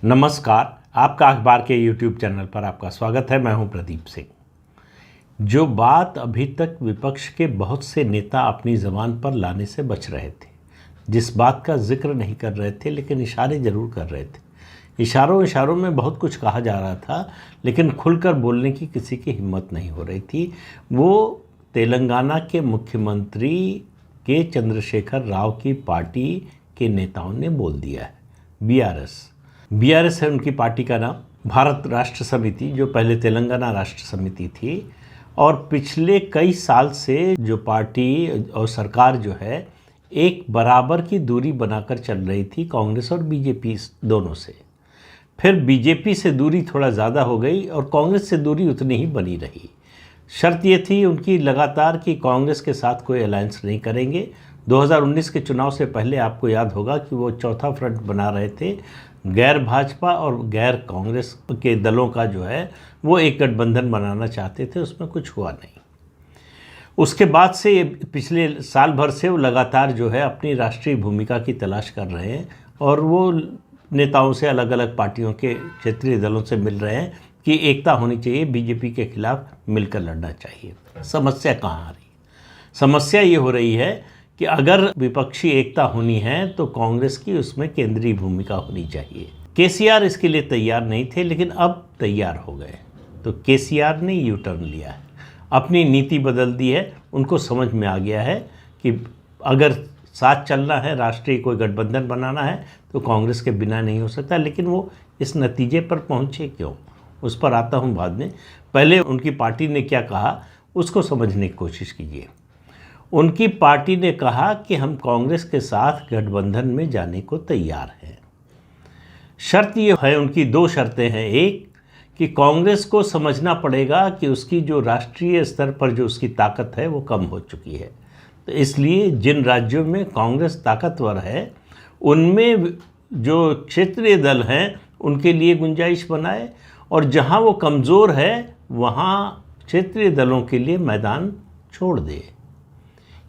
नमस्कार। आपका अखबार के YouTube चैनल पर आपका स्वागत है। मैं हूं प्रदीप सिंह। जो बात अभी तक विपक्ष के बहुत से नेता अपनी ज़बान पर लाने से बच रहे थे, जिस बात का जिक्र नहीं कर रहे थे लेकिन इशारे ज़रूर कर रहे थे। इशारों में बहुत कुछ कहा जा रहा था, लेकिन खुलकर बोलने की किसी की हिम्मत नहीं हो रही थी। वो तेलंगाना के मुख्यमंत्री के चंद्रशेखर राव की पार्टी के नेताओं ने बोल दिया है। बीआरएस है उनकी पार्टी का नाम, भारत राष्ट्र समिति, जो पहले तेलंगाना राष्ट्र समिति थी। और पिछले कई साल से जो पार्टी और सरकार जो है एक बराबर की दूरी बनाकर चल रही थी कांग्रेस और बीजेपी दोनों से। फिर बीजेपी से दूरी थोड़ा ज़्यादा हो गई और कांग्रेस से दूरी उतनी ही बनी रही। शर्त ये थी उनकी लगातार कि कांग्रेस के साथ कोई अलायंस नहीं करेंगे। 2019 के चुनाव से पहले आपको याद होगा कि वो चौथा फ्रंट बना रहे थे, गैर भाजपा और गैर कांग्रेस के दलों का जो है वो एक गठबंधन बनाना चाहते थे। उसमें कुछ हुआ नहीं। उसके बाद से पिछले साल भर से वो लगातार जो है अपनी राष्ट्रीय भूमिका की तलाश कर रहे हैं और वो नेताओं से, अलग अलग पार्टियों के क्षेत्रीय दलों से मिल रहे हैं कि एकता होनी चाहिए, बीजेपी के खिलाफ मिलकर लड़ना चाहिए। समस्या कहाँ आ रही है? समस्या ये हो रही है कि अगर विपक्षी एकता होनी है तो कांग्रेस की उसमें केंद्रीय भूमिका होनी चाहिए। केसीआर इसके लिए तैयार नहीं थे, लेकिन अब तैयार हो गए। तो केसीआर ने यू टर्न लिया है, अपनी नीति बदल दी है। उनको समझ में आ गया है कि अगर साथ चलना है, राष्ट्रीय कोई गठबंधन बनाना है तो कांग्रेस के बिना नहीं हो सकता। लेकिन वो इस नतीजे पर पहुँचे क्यों, उस पर आता हूँ बाद में। पहले उनकी पार्टी ने क्या कहा उसको समझने की कोशिश कीजिए। उनकी पार्टी ने कहा कि हम कांग्रेस के साथ गठबंधन में जाने को तैयार हैं। शर्त ये है, उनकी दो शर्तें हैं। एक कि कांग्रेस को समझना पड़ेगा कि उसकी जो राष्ट्रीय स्तर पर जो उसकी ताकत है वो कम हो चुकी है। तो इसलिए जिन राज्यों में कांग्रेस ताकतवर है उनमें जो क्षेत्रीय दल हैं उनके लिए गुंजाइश बनाए, और जहां वो कमज़ोर है वहां क्षेत्रीय दलों के लिए मैदान छोड़ दे।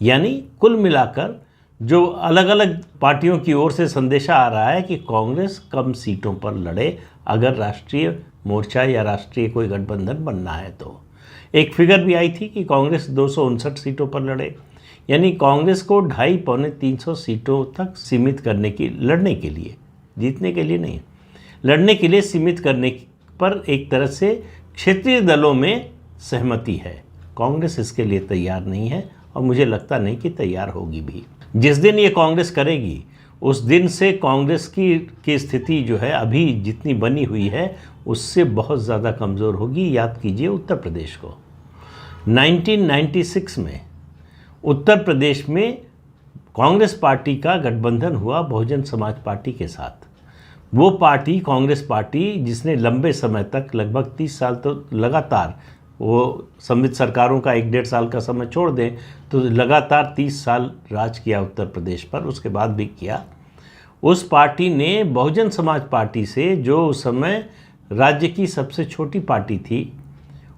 यानी कुल मिलाकर जो अलग अलग पार्टियों की ओर से संदेशा आ रहा है कि कांग्रेस कम सीटों पर लड़े अगर राष्ट्रीय मोर्चा या राष्ट्रीय कोई गठबंधन बनना है। तो एक फिगर भी आई थी कि कांग्रेस 259 सीटों पर लड़े, यानी कांग्रेस को 250-300 सीटों तक सीमित करने की, लड़ने के लिए, जीतने के लिए नहीं, लड़ने के लिए सीमित करने पर एक तरह से क्षेत्रीय दलों में सहमति है। कांग्रेस इसके लिए तैयार नहीं है और मुझे लगता नहीं कि तैयार होगी भी। जिस दिन ये कांग्रेस करेगी उस दिन से कांग्रेस की स्थिति जो है अभी जितनी बनी हुई है उससे बहुत ज़्यादा कमज़ोर होगी। याद कीजिए उत्तर प्रदेश को, 1996 में उत्तर प्रदेश में कांग्रेस पार्टी का गठबंधन हुआ बहुजन समाज पार्टी के साथ। वो पार्टी, कांग्रेस पार्टी, जिसने लंबे समय तक, लगभग 30 साल तो लगातार, वो सम्मिलित सरकारों का 1-1.5 साल का समय छोड़ दें तो लगातार 30 साल राज किया उत्तर प्रदेश पर, उसके बाद भी किया। उस पार्टी ने बहुजन समाज पार्टी से, जो उस समय राज्य की सबसे छोटी पार्टी थी,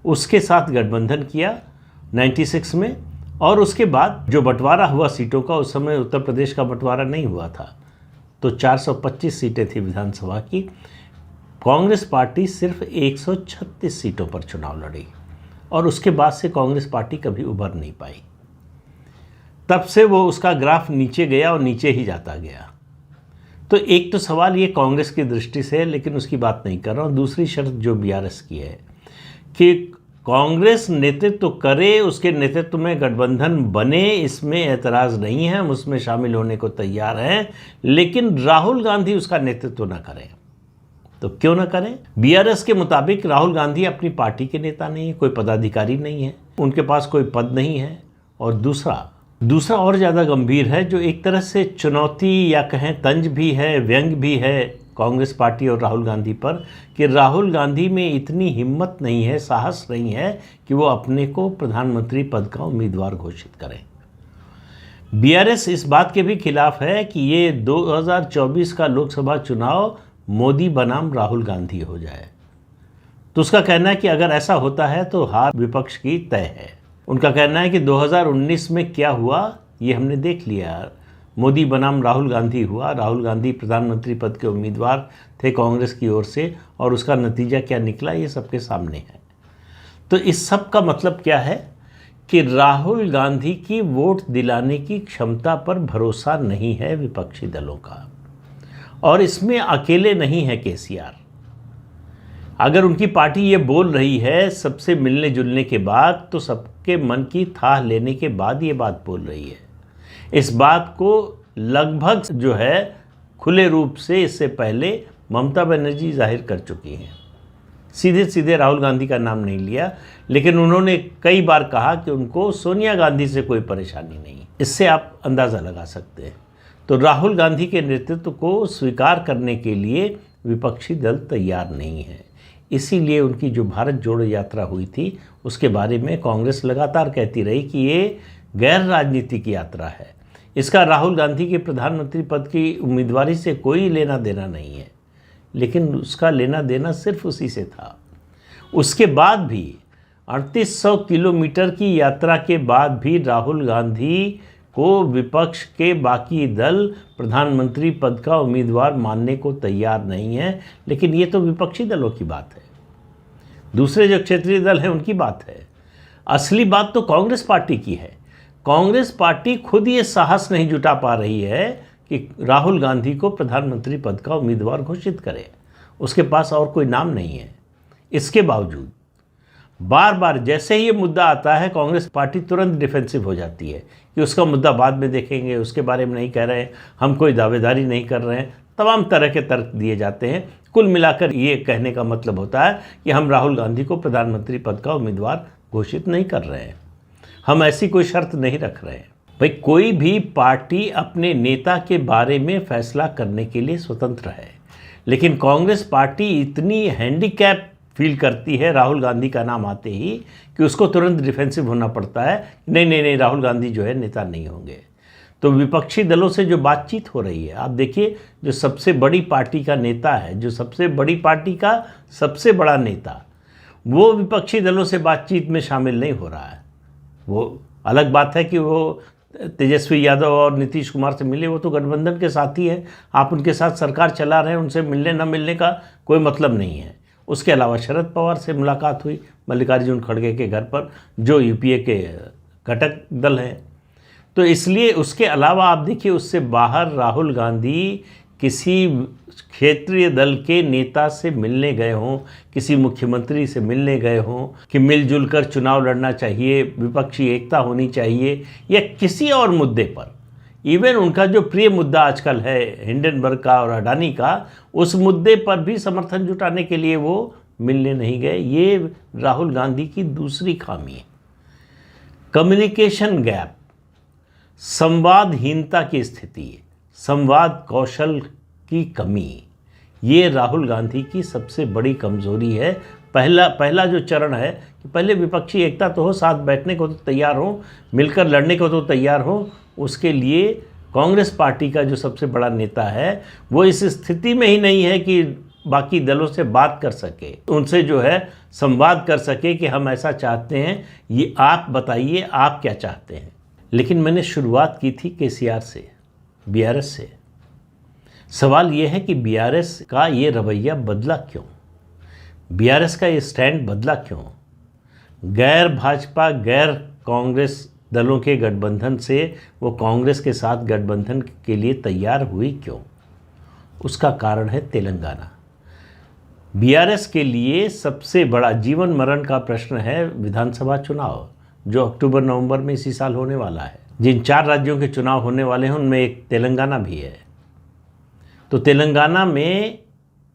उसके साथ गठबंधन किया 96 में। और उसके बाद जो बंटवारा हुआ सीटों का, उस समय उत्तर प्रदेश का बंटवारा नहीं हुआ था, तो 425 सीटें थी विधानसभा की। कांग्रेस पार्टी सिर्फ 136 सीटों पर चुनाव लड़ी और उसके बाद से कांग्रेस पार्टी कभी उभर नहीं पाई। तब से वो, उसका ग्राफ नीचे गया और नीचे ही जाता गया। तो एक तो सवाल ये कांग्रेस की दृष्टि से है, लेकिन उसकी बात नहीं कर रहा हूँ। दूसरी शर्त जो बीआरएस की है कि कांग्रेस नेतृत्व करे, उसके नेतृत्व में गठबंधन बने, इसमें एतराज़ नहीं है, हम उसमें शामिल होने को तैयार हैं, लेकिन राहुल गांधी उसका नेतृत्व न करें। तो क्यों ना करें? बीआरएस के मुताबिक राहुल गांधी अपनी पार्टी के नेता नहीं है, कोई पदाधिकारी नहीं है, उनके पास कोई पद नहीं है। और दूसरा और ज़्यादा गंभीर है, जो एक तरह से चुनौती या कहें तंज भी है, व्यंग भी है कांग्रेस पार्टी और राहुल गांधी पर, कि राहुल गांधी में इतनी हिम्मत नहीं है, साहस नहीं है कि वो अपने को प्रधानमंत्री पद का उम्मीदवार घोषित करें। बीआरएस इस बात के भी खिलाफ है कि ये 2024 का लोकसभा चुनाव मोदी बनाम राहुल गांधी हो जाए। तो उसका कहना है कि अगर ऐसा होता है तो हार विपक्ष की तय है। उनका कहना है कि 2019 में क्या हुआ ये हमने देख लिया। मोदी बनाम राहुल गांधी हुआ। राहुल गांधी प्रधानमंत्री पद के उम्मीदवार थे कांग्रेस की ओर से, और उसका नतीजा क्या निकला ये सबके सामने है। तो इस सब का मतलब क्या है कि राहुल गांधी की वोट दिलाने की क्षमता पर भरोसा नहीं है विपक्षी दलों का, और इसमें अकेले नहीं है केसीआर। अगर उनकी पार्टी ये बोल रही है सबसे मिलने जुलने के बाद, तो सबके मन की थाह लेने के बाद ये बात बोल रही है। इस बात को लगभग जो है खुले रूप से इससे पहले ममता बनर्जी जाहिर कर चुकी हैं। सीधे सीधे राहुल गांधी का नाम नहीं लिया, लेकिन उन्होंने कई बार कहा कि उनको सोनिया गांधी से कोई परेशानी नहीं। इससे आप अंदाज़ा लगा सकते हैं। तो राहुल गांधी के नेतृत्व को स्वीकार करने के लिए विपक्षी दल तैयार नहीं है। इसीलिए उनकी जो भारत जोड़ो यात्रा हुई थी उसके बारे में कांग्रेस लगातार कहती रही कि ये गैर राजनीतिक यात्रा है, इसका राहुल गांधी के प्रधानमंत्री पद की उम्मीदवारी से कोई लेना देना नहीं है। लेकिन उसका लेना देना सिर्फ उसी से था। उसके बाद भी 3800 किलोमीटर की यात्रा के बाद भी राहुल गांधी को विपक्ष के बाकी दल प्रधानमंत्री पद का उम्मीदवार मानने को तैयार नहीं है। लेकिन ये तो विपक्षी दलों की बात है, दूसरे जो क्षेत्रीय दल हैं उनकी बात है। असली बात तो कांग्रेस पार्टी की है। कांग्रेस पार्टी खुद ये साहस नहीं जुटा पा रही है कि राहुल गांधी को प्रधानमंत्री पद का उम्मीदवार घोषित करे। उसके पास और कोई नाम नहीं है। इसके बावजूद बार बार जैसे ही ये मुद्दा आता है, कांग्रेस पार्टी तुरंत डिफेंसिव हो जाती है कि उसका मुद्दा बाद में देखेंगे, उसके बारे में नहीं कह रहे हैं, हम कोई दावेदारी नहीं कर रहे हैं। तमाम तरह के तर्क दिए जाते हैं। कुल मिलाकर ये कहने का मतलब होता है कि हम राहुल गांधी को प्रधानमंत्री पद का उम्मीदवार घोषित नहीं कर रहे हैं, हम ऐसी कोई शर्त नहीं रख रहे हैं। भाई, कोई भी पार्टी अपने नेता के बारे में फैसला करने के लिए स्वतंत्र है, लेकिन कांग्रेस पार्टी इतनी हैंडीकैप फील करती है राहुल गांधी का नाम आते ही कि उसको तुरंत डिफेंसिव होना पड़ता है। नहीं नहीं नहीं, राहुल गांधी जो है नेता नहीं होंगे। तो विपक्षी दलों से जो बातचीत हो रही है, आप देखिए, जो सबसे बड़ी पार्टी का नेता है, जो सबसे बड़ी पार्टी का सबसे बड़ा नेता, वो विपक्षी दलों से बातचीत में शामिल नहीं हो रहा है। वो अलग बात है कि वो तेजस्वी यादव और नीतीश कुमार से मिले, वो तो गठबंधन के साथी हैं, आप उनके साथ सरकार चला रहे हैं, उनसे मिलने न मिलने का कोई मतलब नहीं है। उसके अलावा शरद पवार से मुलाकात हुई मल्लिकार्जुन खड़गे के घर पर, जो यूपीए के घटक दल हैं। तो इसलिए उसके अलावा आप देखिए, उससे बाहर राहुल गांधी किसी क्षेत्रीय दल के नेता से मिलने गए हों, किसी मुख्यमंत्री से मिलने गए हों कि मिलजुल कर चुनाव लड़ना चाहिए, विपक्षी एकता होनी चाहिए, या किसी और मुद्दे पर, इवन उनका जो प्रिय मुद्दा आजकल है हिंडनबर्ग का और अडानी का, उस मुद्दे पर भी समर्थन जुटाने के लिए वो मिलने नहीं गए। ये राहुल गांधी की दूसरी खामी है। कम्युनिकेशन गैप, संवादहीनता की स्थिति, संवाद कौशल की कमी, ये राहुल गांधी की सबसे बड़ी कमजोरी है। पहला जो चरण है कि पहले विपक्षी एकता तो हो, साथ बैठने को तो तैयार हो, मिलकर लड़ने को तो तैयार हो। उसके लिए कांग्रेस पार्टी का जो सबसे बड़ा नेता है वो इस स्थिति में ही नहीं है कि बाकी दलों से बात कर सके, उनसे जो है संवाद कर सके कि हम ऐसा चाहते हैं, ये आप बताइए आप क्या चाहते हैं। लेकिन मैंने शुरुआत की थी केसीआर से, बीआरएस से। सवाल ये है कि बीआरएस का ये रवैया बदला क्यों, बीआरएस का ये स्टैंड बदला क्यों, गैर भाजपा गैर कांग्रेस दलों के गठबंधन से वो कांग्रेस के साथ गठबंधन के लिए तैयार हुई क्यों। उसका कारण है तेलंगाना। बीआरएस के लिए सबसे बड़ा जीवन मरण का प्रश्न है विधानसभा चुनाव, जो अक्टूबर नवंबर में इसी साल होने वाला है। जिन 4 राज्यों के चुनाव होने वाले हैं उनमें एक तेलंगाना भी है। तो तेलंगाना में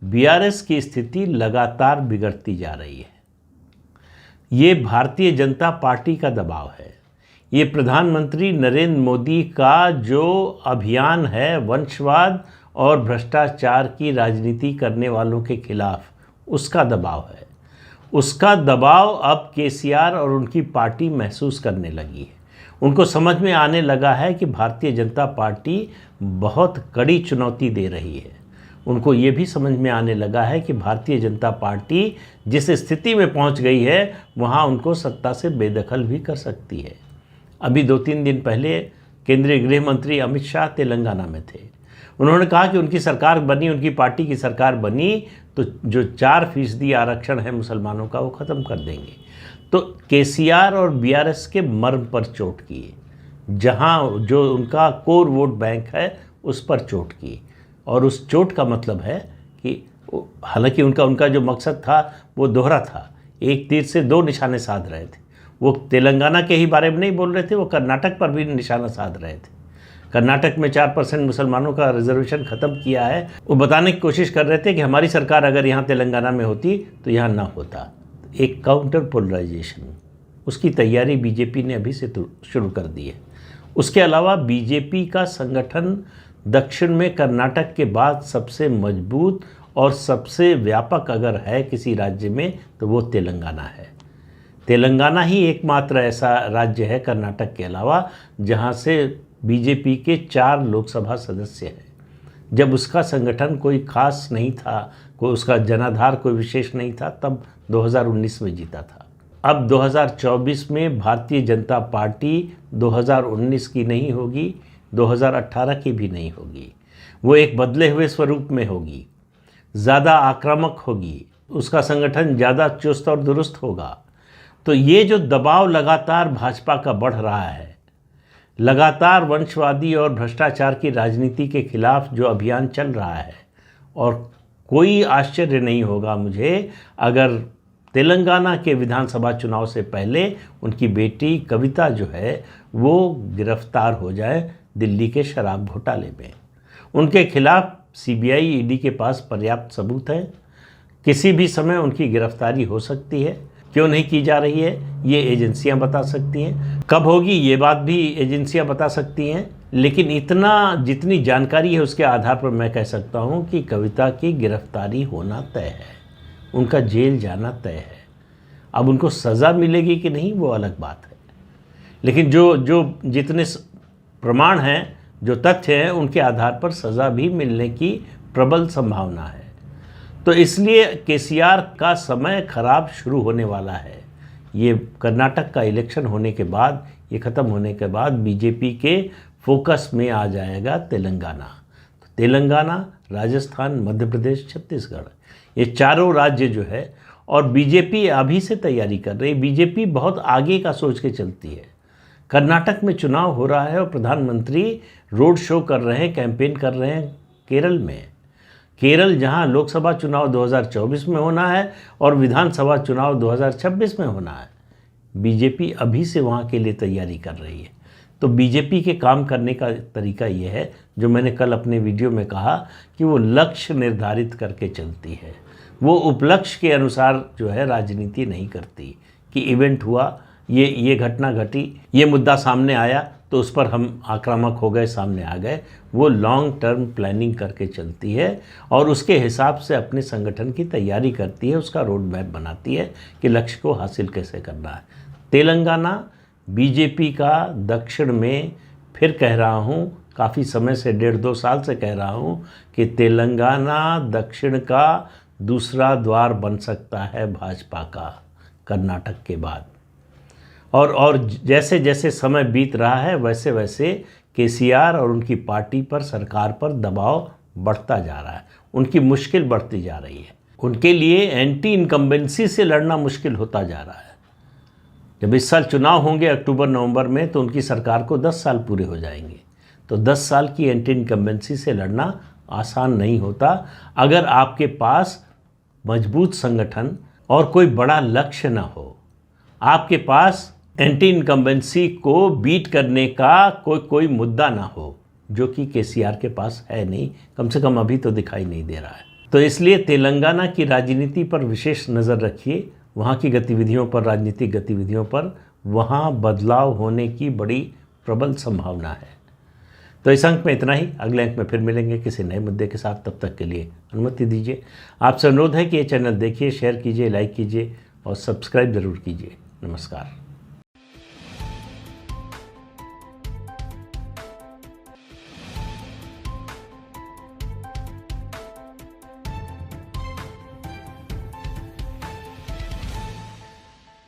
बीआरएस की स्थिति लगातार बिगड़ती जा रही है। ये भारतीय जनता पार्टी का दबाव है, ये प्रधानमंत्री नरेंद्र मोदी का जो अभियान है वंशवाद और भ्रष्टाचार की राजनीति करने वालों के खिलाफ, उसका दबाव है। उसका दबाव अब केसीआर और उनकी पार्टी महसूस करने लगी है। उनको समझ में आने लगा है कि भारतीय जनता पार्टी बहुत कड़ी चुनौती दे रही है। उनको ये भी समझ में आने लगा है कि भारतीय जनता पार्टी जिस स्थिति में पहुंच गई है, वहां उनको सत्ता से बेदखल भी कर सकती है। अभी 2-3 दिन पहले केंद्रीय गृह मंत्री अमित शाह तेलंगाना में थे। उन्होंने कहा कि उनकी सरकार बनी, उनकी पार्टी की सरकार बनी तो जो 4% आरक्षण है मुसलमानों का वो ख़त्म कर देंगे। तो केसीआर और बीआरएस के मर्म पर चोट किए, जहाँ जो उनका कोर वोट बैंक है उस पर चोट की। और उस चोट का मतलब है कि हालांकि उनका जो मकसद था वो दोहरा था, एक तीर से दो निशाने साध रहे थे। वो तेलंगाना के ही बारे में नहीं बोल रहे थे, वो कर्नाटक पर भी निशाना साध रहे थे। कर्नाटक में 4% मुसलमानों का रिजर्वेशन ख़त्म किया है। वो बताने की कोशिश कर रहे थे कि हमारी सरकार अगर यहाँ तेलंगाना में होती तो यहाँ ना होता। एक काउंटर पोलराइजेशन, उसकी तैयारी बीजेपी ने अभी से शुरू कर दी है। उसके अलावा बीजेपी का संगठन दक्षिण में कर्नाटक के बाद सबसे मजबूत और सबसे व्यापक अगर है किसी राज्य में तो वो तेलंगाना है। तेलंगाना ही एकमात्र ऐसा राज्य है कर्नाटक के अलावा जहाँ से बीजेपी के 4 लोकसभा सदस्य हैं। जब उसका संगठन कोई खास नहीं था, कोई उसका जनाधार कोई विशेष नहीं था, तब 2019 में जीता था। अब 2024 में भारतीय जनता पार्टी 2019 की नहीं होगी, 2018 की भी नहीं होगी। वो एक बदले हुए स्वरूप में होगी, ज़्यादा आक्रामक होगी, उसका संगठन ज़्यादा चुस्त और दुरुस्त होगा। तो ये जो दबाव लगातार भाजपा का बढ़ रहा है, लगातार वंशवादी और भ्रष्टाचार की राजनीति के खिलाफ जो अभियान चल रहा है, और कोई आश्चर्य नहीं होगा मुझे अगर तेलंगाना के विधानसभा चुनाव से पहले उनकी बेटी कविता जो है वो गिरफ्तार हो जाए दिल्ली के शराब घोटाले में। उनके खिलाफ सीबीआई ईडी के पास पर्याप्त सबूत है, किसी भी समय उनकी गिरफ्तारी हो सकती है। क्यों नहीं की जा रही है ये एजेंसियां बता सकती हैं, कब होगी ये बात भी एजेंसियां बता सकती हैं। लेकिन इतना जितनी जानकारी है उसके आधार पर मैं कह सकता हूं कि कविता की गिरफ्तारी होना तय है, उनका जेल जाना तय है। अब उनको सज़ा मिलेगी कि नहीं वो अलग बात है, लेकिन जो जितने प्रमाण हैं, जो तथ्य हैं, उनके आधार पर सज़ा भी मिलने की प्रबल संभावना है। तो इसलिए केसीआर का समय खराब शुरू होने वाला है। ये कर्नाटक का इलेक्शन होने के बाद, ये ख़त्म होने के बाद बीजेपी के फोकस में आ जाएगा तेलंगाना। तो तेलंगाना, राजस्थान, मध्य प्रदेश, छत्तीसगढ़, ये चारों राज्य जो है, और बीजेपी अभी से तैयारी कर रही है। बीजेपी बहुत आगे का सोच के चलती है। कर्नाटक में चुनाव हो रहा है और प्रधानमंत्री रोड शो कर रहे हैं, कैंपेन कर रहे हैं केरल में। केरल जहां लोकसभा चुनाव 2024 में होना है और विधानसभा चुनाव 2026 में होना है, बीजेपी अभी से वहां के लिए तैयारी कर रही है। तो बीजेपी के काम करने का तरीका ये है, जो मैंने कल अपने वीडियो में कहा, कि वो लक्ष्य निर्धारित करके चलती है। वो उपलक्ष्य के अनुसार जो है राजनीति नहीं करती कि इवेंट हुआ, ये घटना घटी, ये मुद्दा सामने आया तो उस पर हम आक्रामक हो गए, सामने आ गए। वो लॉन्ग टर्म प्लानिंग करके चलती है और उसके हिसाब से अपने संगठन की तैयारी करती है, उसका रोड मैप बनाती है कि लक्ष्य को हासिल कैसे करना है। तेलंगाना बीजेपी का दक्षिण में, फिर कह रहा हूँ, काफ़ी समय से 1.5-2 साल से कह रहा हूँ कि तेलंगाना दक्षिण का दूसरा द्वार बन सकता है भाजपा का कर्नाटक के बाद। और जैसे जैसे समय बीत रहा है वैसे वैसे केसीआर और उनकी पार्टी पर, सरकार पर दबाव बढ़ता जा रहा है, उनकी मुश्किल बढ़ती जा रही है। उनके लिए एंटी इनकम्बेंसी से लड़ना मुश्किल होता जा रहा है। जब इस साल चुनाव होंगे अक्टूबर-नवंबर में तो उनकी सरकार को 10 साल पूरे हो जाएंगे। तो 10 साल की एंटी इनकम्बेंसी से लड़ना आसान नहीं होता अगर आपके पास मजबूत संगठन और कोई बड़ा लक्ष्य न हो। आपके पास एंटी इनकम्बेंसी को बीट करने का कोई मुद्दा ना हो, जो कि केसीआर के पास है नहीं, कम से कम अभी तो दिखाई नहीं दे रहा है। तो इसलिए तेलंगाना की राजनीति पर विशेष नज़र रखिए, वहाँ की गतिविधियों पर, राजनीतिक गतिविधियों पर। वहाँ बदलाव होने की बड़ी प्रबल संभावना है। तो इस अंक में इतना ही, अगले अंक में फिर मिलेंगे किसी नए मुद्दे के साथ। तब तक के लिए अनुमति दीजिए। आपसे अनुरोध है कि ये चैनल देखिए, शेयर कीजिए, लाइक कीजिए और सब्सक्राइब ज़रूर कीजिए। नमस्कार।